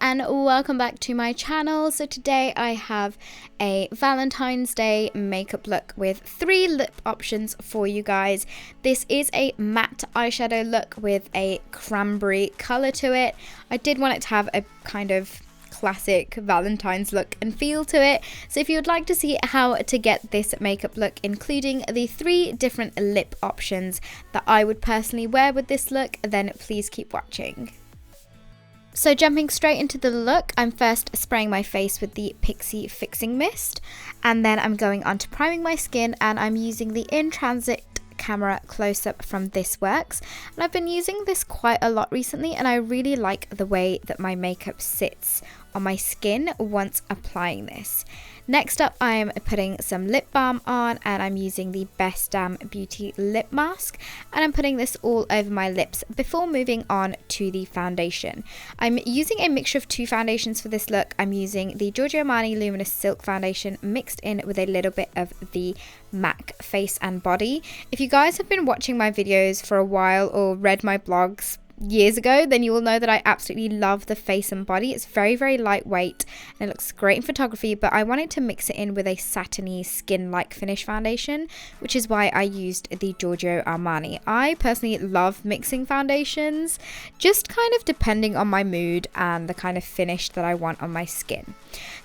and welcome back to my channel. So today I have a Valentine's Day makeup look with 3 lip options for you guys. This is a matte eyeshadow look with a cranberry colour to it. I did want it to have a kind of classic Valentine's look and feel to it. So if you would like to see how to get this makeup look, including the 3 different lip options that I would personally wear with this look, then please keep watching. So jumping straight into the look, I'm first spraying my face with the Pixi Fixing Mist, and then I'm going on to priming my skin, and I'm using the In Transit camera close-up from This Works, and I've been using this quite a lot recently, and I really like the way that my makeup sits on my skin once applying this. Next up, I am putting some lip balm on, and I'm using the Best Damn Beauty lip mask, and I'm putting this all over my lips before moving on to the foundation. I'm using a mixture of 2 foundations for this look. I'm using the Giorgio Armani Luminous Silk Foundation mixed in with a little bit of the MAC Face and Body. If you guys have been watching my videos for a while or read my blogs years ago, then you will know that I absolutely love the Face and Body. It's very, very lightweight and it looks great in photography, but I wanted to mix it in with a satiny skin-like finish foundation, which is why I used the Giorgio Armani. I personally love mixing foundations, just kind of depending on my mood and the kind of finish that I want on my skin.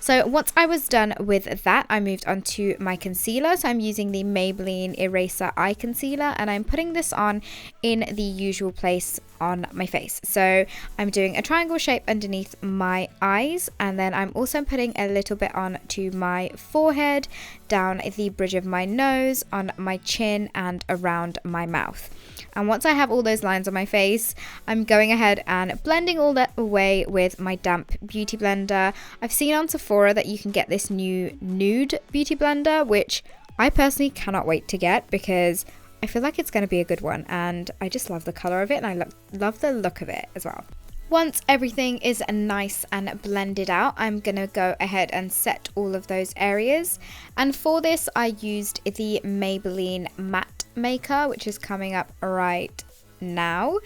So once I was done with that, I moved on to my concealer. So I'm using the Maybelline Eraser Eye Concealer, and I'm putting this on in the usual place on my face. So I'm doing a triangle shape underneath my eyes, and then I'm also putting a little bit on to my forehead, down the bridge of my nose, on my chin, and around my mouth. And once I have all those lines on my face, I'm going ahead and blending all that away with my damp beauty blender. I've seen on Sephora that you can get this new Nude beauty blender, which I personally cannot wait to get because I feel like it's going to be a good one, and I just love the colour of it, and I love the look of it as well. Once everything is nice and blended out, I'm going to go ahead and set all of those areas. And for this, I used the Maybelline Matte Maker, which is coming up right now.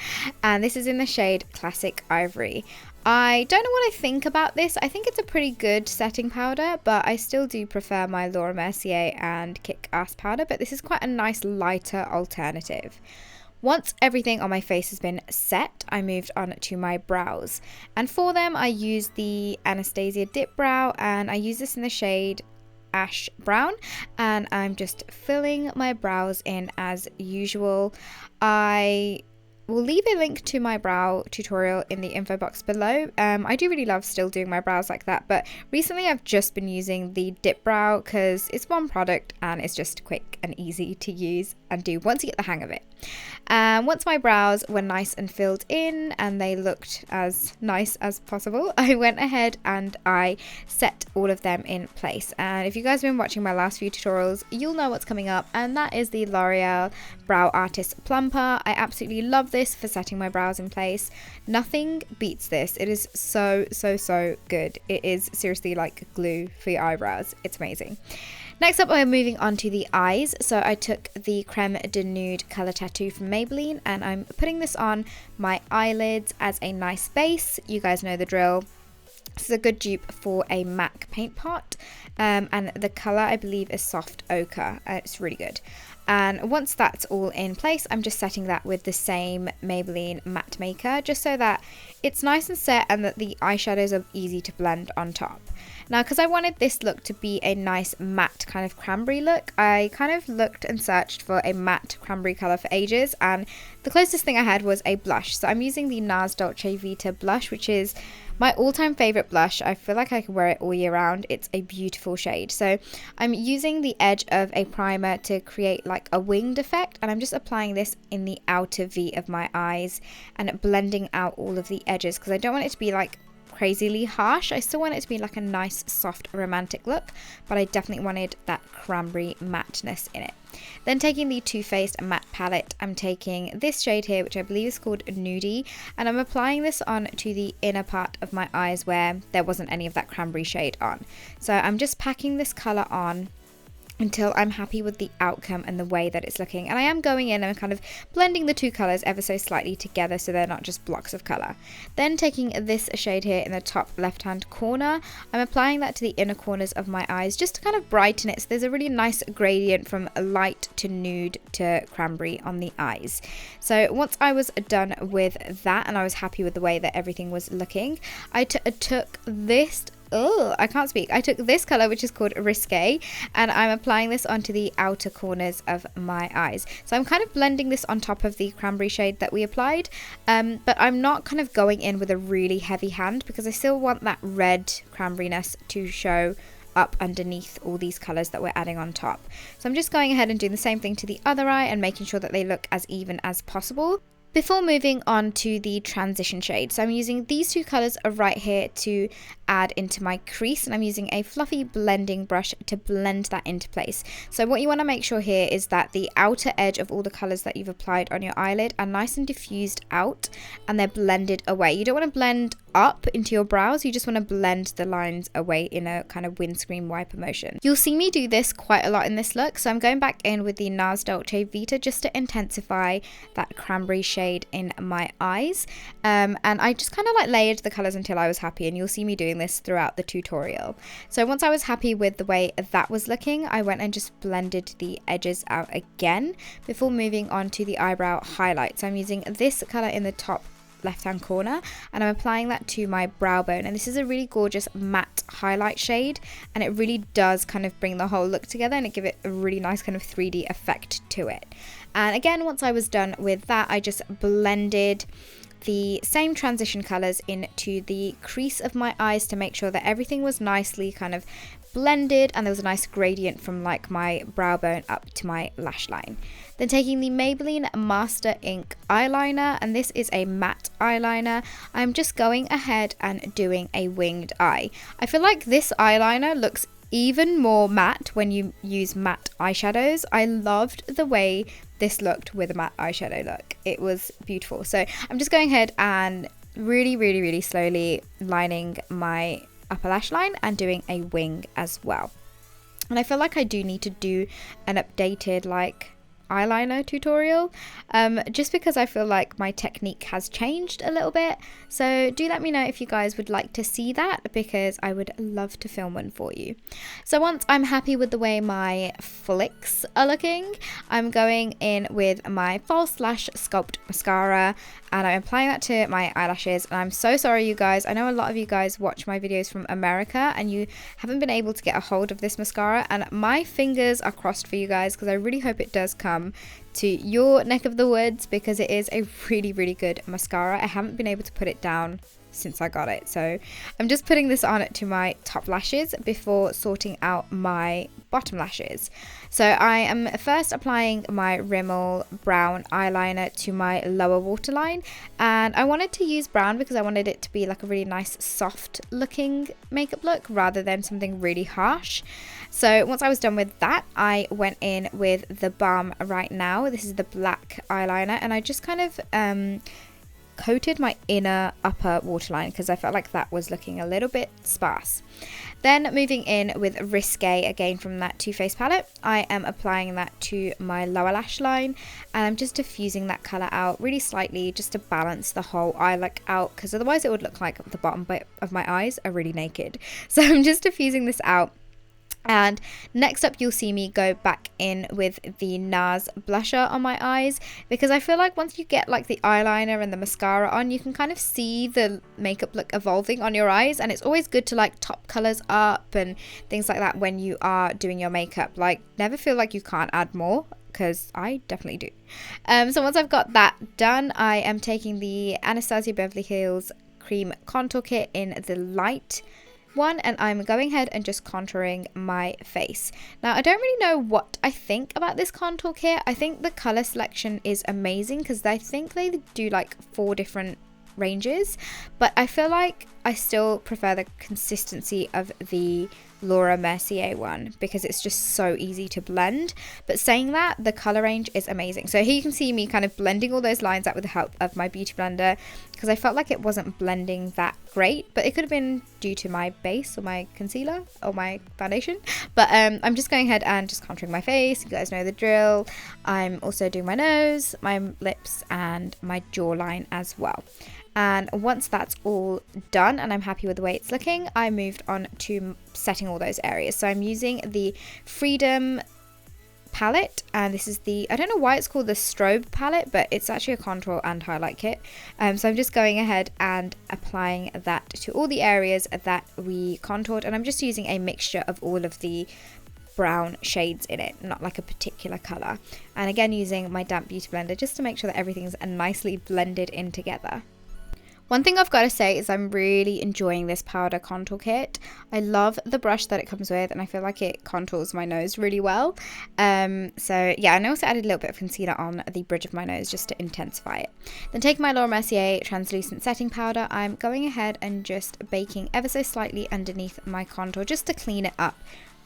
And this is in the shade Classic Ivory. I don't know what I think about this. I think it's a pretty good setting powder, but I still do prefer my Mercier and Kick Ass powder, but this is quite a nice lighter alternative. Once everything on my face has been set, I moved on to my brows. And for them, I used the ANASTASIA Dip Brow, and I use this in the shade Ash Brown, and I'm just filling my brows in as usual. I will leave a link to my brow tutorial in the info box below. I do really love still doing my brows like that, but recently I've just been using the Dip Brow because it's one product and it's just quick and easy to use and do once you get the hang of it. Once my brows were nice and filled in and they looked as nice as possible, I went ahead and I set all of them in place. And if you guys have been watching my last few tutorials, you'll know what's coming up, and that is the L'Oreal Brow Artist Plumper. I absolutely love this for setting my brows in place. Nothing beats this. It is so good. It is seriously like glue for your eyebrows. It's amazing. Next up, we're moving on to the eyes. So I took the Creme de Nude Colour Tattoo from Maybelline, and I'm putting this on my eyelids as a nice base. You guys know the drill. This is a good dupe for a MAC paint pot, and the colour I believe is Soft Ochre. It's really good. And once that's all in place, I'm just setting that with the same Maybelline Matte Maker, just so that it's nice and set and that the eyeshadows are easy to blend on top. Now, because I wanted this look to be a nice matte kind of cranberry look, I kind of looked and searched for a matte cranberry colour for ages, and the closest thing I had was a blush. So I'm using the Nars Dolce Vita blush, which is my all-time favourite blush. I feel like I can wear it all year round. It's a beautiful shade. So I'm using the edge of a primer to create like a winged effect, and I'm just applying this in the outer V of my eyes and blending out all of the edges because I don't want it to be like crazily harsh. I still want it to be like a nice soft romantic look, but I definitely wanted that cranberry matteness in it. Then taking the Too Faced matte palette, I'm taking this shade here, which I believe is called Nude, and I'm applying this on to the inner part of my eyes where there wasn't any of that cranberry shade on. So I'm just packing this colour on until I'm happy with the outcome and the way that it's looking. And I am going in and kind of blending the two colours ever so slightly together so they're not just blocks of colour. Then taking this shade here in the top left hand corner, I'm applying that to the inner corners of my eyes just to kind of brighten it. So there's a really nice gradient from light to nude to cranberry on the eyes. So once I was done with that and I was happy with the way that everything was looking, I took this I can't speak. I took this colour, which is called Risque, and I'm applying this onto the outer corners of my eyes. So I'm kind of blending this on top of the cranberry shade that we applied, but I'm not kind of going in with a really heavy hand because I still want that red cranberryness to show up underneath all these colours that we're adding on top. So I'm just going ahead and doing the same thing to the other eye and making sure that they look as even as possible, before moving on to the transition shade. So I'm using these two colours right here to add into my crease, and I'm using a fluffy blending brush to blend that into place. So what you want to make sure here is that the outer edge of all the colours that you've applied on your eyelid are nice and diffused out and they're blended away. You don't want to blend up into your brows, you just want to blend the lines away in a kind of windscreen wiper motion. You'll see me do this quite a lot in this look, so I'm going back in with the Nars Dolce Vita just to intensify that cranberry shade in my eyes, and I just kind of like layered the colours until I was happy, and you'll see me doing this throughout the tutorial. So once I was happy with the way that was looking, I went and just blended the edges out again before moving on to the eyebrow highlight. So I'm using this colour in the top left hand corner and I'm applying that to my brow bone, and this is a really gorgeous matte highlight shade, and it really does kind of bring the whole look together and it give it a really nice kind of 3D effect to it. And again, once I was done with that, I just blended the same transition colors into the crease of my eyes to make sure that everything was nicely kind of blended and there was a nice gradient from like my brow bone up to my lash line. Then taking the Maybelline Master Ink eyeliner, and this is a matte eyeliner, I'm just going ahead and doing a winged eye. I feel like this eyeliner looks even more matte when you use matte eyeshadows. I loved the way this looked with a matte eyeshadow look. It was beautiful. So I'm just going ahead and really slowly lining my upper lash line and doing a wing as well. And I feel like I do need to do an updated like eyeliner tutorial, just because I feel like my technique has changed a little bit. So do let me know if you guys would like to see that, because I would love to film one for you. So once I'm happy with the way my flicks are looking, I'm going in with my False Lash Sculpt mascara and I'm applying that to my eyelashes. And I'm so sorry you guys, I know a lot of you guys watch my videos from America and you haven't been able to get a hold of this mascara, and my fingers are crossed for you guys because I really hope it does come to your neck of the woods, because it is a really good mascara. I haven't been able to put it down since I got it, so I'm just putting this on to my top lashes before sorting out my bottom lashes. So I am first applying my Rimmel brown eyeliner to my lower waterline, and I wanted to use brown because I wanted it to be like a really nice soft looking makeup look rather than something really harsh. So once I was done with that, I went in with the Balm Right Now. This is the black eyeliner, and I just kind of coated my inner upper waterline because I felt like that was looking a little bit sparse. Then moving in with Risque again from that Too Faced palette, I am applying that to my lower lash line, and I'm just diffusing that colour out really slightly just to balance the whole eye look out, because otherwise it would look like the bottom bit of my eyes are really naked. So I'm just diffusing this out. And next up, you'll see me go back in with the Nars blusher on my eyes, because I feel like once you get like the eyeliner and the mascara on, you can kind of see the makeup look evolving on your eyes, and it's always good to like top colors up and things like that when you are doing your makeup. Like, never feel like you can't add more, because I definitely do. So once I've got that done, I am taking the ANASTASIA Beverly Hills Cream Contour Kit in the light one, and I'm going ahead and just contouring my face. Now, I don't really know what I think about this contour kit. I think the color selection is amazing because I think they do like 4 different ranges, but I feel like I still prefer the consistency of the Laura Mercier one because it's just so easy to blend. But saying that, the color range is amazing. So here you can see me kind of blending all those lines out with the help of my beauty blender because I felt like it wasn't blending that great, but it could have been due to my base or my concealer or my foundation. But I'm just going ahead and just contouring my face. You guys know the drill. I'm also doing my nose, my lips, and my jawline as well. And once that's all done and I'm happy with the way it's looking, I moved on to setting all those areas. So I'm using the Freedom palette, and this is the, I don't know why it's called the Strobe palette, but it's actually a contour and highlight kit. So I'm just going ahead and applying that to all the areas that we contoured, and I'm just using a mixture of all of the brown shades in it, not like a particular color. And again, using my damp beauty blender just to make sure that everything's nicely blended in together. One thing I've got to say is I'm really enjoying this powder contour kit. I love the brush that it comes with, and I feel like it contours my nose really well. So yeah, and I also added a little bit of concealer on the bridge of my nose just to intensify it. Then taking my Laura Mercier translucent setting powder, I'm going ahead and just baking ever so slightly underneath my contour just to clean it up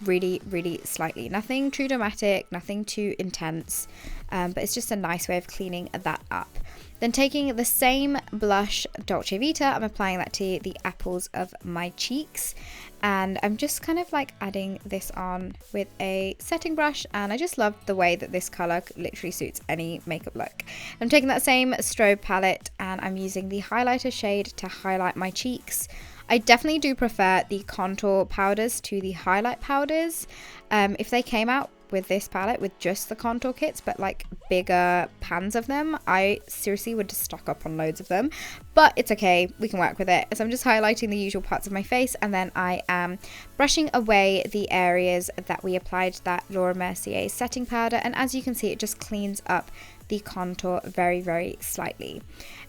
really, really slightly. Nothing too dramatic, nothing too intense, but it's just a nice way of cleaning that up. Then taking the same blush, Dolce Vita, I'm applying that to the apples of my cheeks. And I'm just kind of like adding this on with a setting brush. And I just love the way that this color literally suits any makeup look. I'm taking that same Strobe palette and I'm using the highlighter shade to highlight my cheeks. I definitely do prefer the contour powders to the highlight powders. If they came out with this palette with just the contour kits, but like bigger pans of them, I seriously would just stock up on loads of them, but it's okay, we can work with it. So I'm just highlighting the usual parts of my face, and then I am brushing away the areas that we applied that Laura Mercier setting powder, and as you can see, it just cleans up the contour very, very slightly.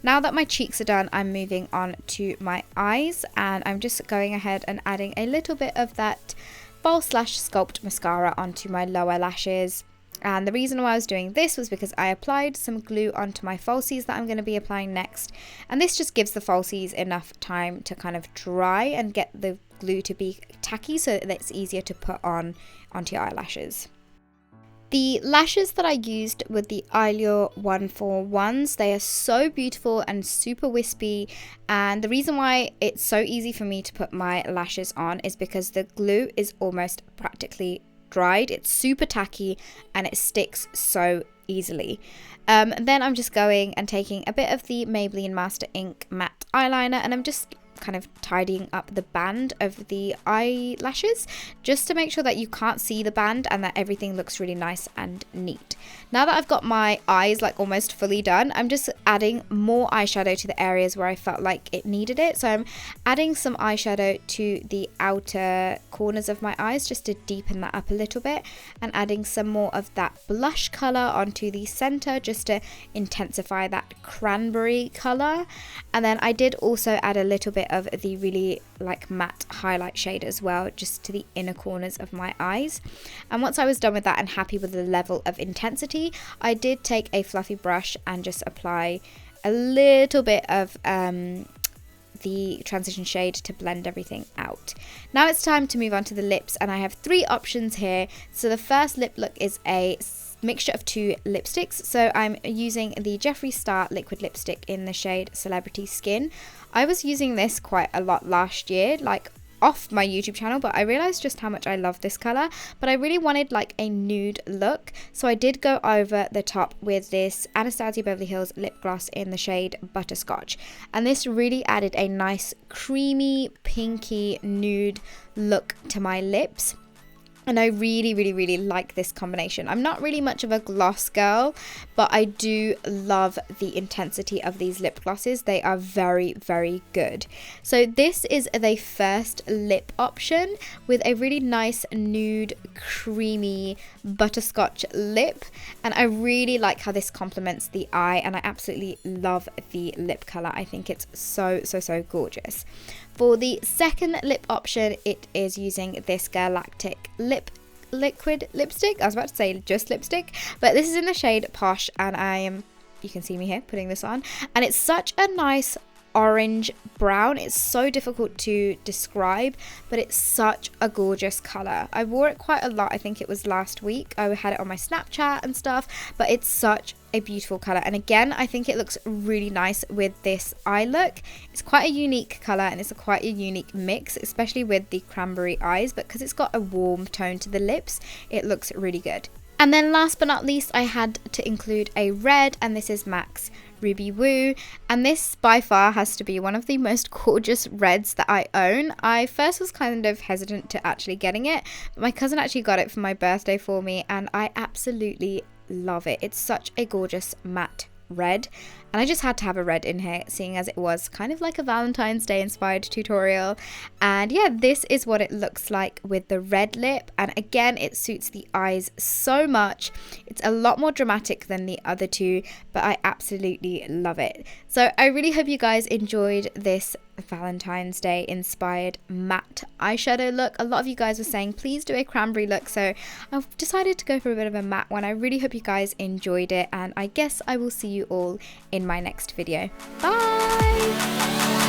Now that my cheeks are done, I'm moving on to my eyes, and I'm just going ahead and adding a little bit of that False Lash Sculpt mascara onto my lower lashes. And the reason why I was doing this was because I applied some glue onto my falsies that I'm going to be applying next, and this just gives the falsies enough time to kind of dry and get the glue to be tacky so that it's easier to put on onto your eyelashes. The lashes that I used were the Eylure 141s. They are so beautiful and super wispy, and the reason why it's so easy for me to put my lashes on is because the glue is almost practically dried. It's super tacky and it sticks so easily. Then I'm just going and taking a bit of the Maybelline Master Ink matte eyeliner, and I'm just kind of tidying up the band of the eyelashes just to make sure that you can't see the band and that everything looks really nice and neat. Now that I've got my eyes like almost fully done, I'm just adding more eyeshadow to the areas where I felt like it needed it. So I'm adding some eyeshadow to the outer corners of my eyes just to deepen that up a little bit, and adding some more of that blush color onto the center just to intensify that cranberry color. And then I did also add a little bit of the really like matte highlight shade as well, just to the inner corners of my eyes. And once I was done with that and happy with the level of intensity, I did take a fluffy brush and just apply a little bit of the transition shade to blend everything out. Now it's time to move on to the lips, and I have 3 options here. So the first lip look is a mixture of 2 lipsticks. So I'm using the Jeffree Star liquid lipstick in the shade Celebrity Skin. I was using this quite a lot last year, like off my YouTube channel, but I realized just how much I love this color, but I really wanted like a nude look, so I did go over the top with this Anastasia Beverly Hills lip gloss in the shade Butterscotch, and this really added a nice creamy pinky nude look to my lips. And I really, really, really like this combination. I'm not really much of a gloss girl, but I do love the intensity of these lip glosses. They are very, very good. So this is the first lip option with a really nice nude, creamy butterscotch lip. And I really like how this complements the eye, and I absolutely love the lip color. I think it's so, so, so gorgeous. For the second lip option, it is using this Galactic liquid lipstick. I was about to say just lipstick, but this is in the shade Posh, and you can see me here putting this on, and it's such a nice orange brown. It's so difficult to describe, but it's such a gorgeous color. I wore it quite a lot. I think it was last week. I had it on my Snapchat and stuff, but it's such a beautiful color. And again, I think it looks really nice with this eye look. It's quite a unique color and it's quite a unique mix, especially with the cranberry eyes, but because it's got a warm tone to the lips, it looks really good. And then last but not least, I had to include a red, and this is MAC's Ruby Woo, and this by far has to be one of the most gorgeous reds that I own. I first was kind of hesitant to actually getting it, but my cousin actually got it for my birthday for me, and I absolutely love it. It's such a gorgeous matte red, and I just had to have a red in here, seeing as it was kind of like a Valentine's Day inspired tutorial. And yeah, this is what it looks like with the red lip, and again, it suits the eyes so much. It's a lot more dramatic than the other two, but I absolutely love it. So I really hope you guys enjoyed this Valentine's Day inspired matte eyeshadow look. A lot of you guys were saying please do a cranberry look, so I've decided to go for a bit of a matte one. I really hope you guys enjoyed it, and I guess I will see you all in my next video. Bye!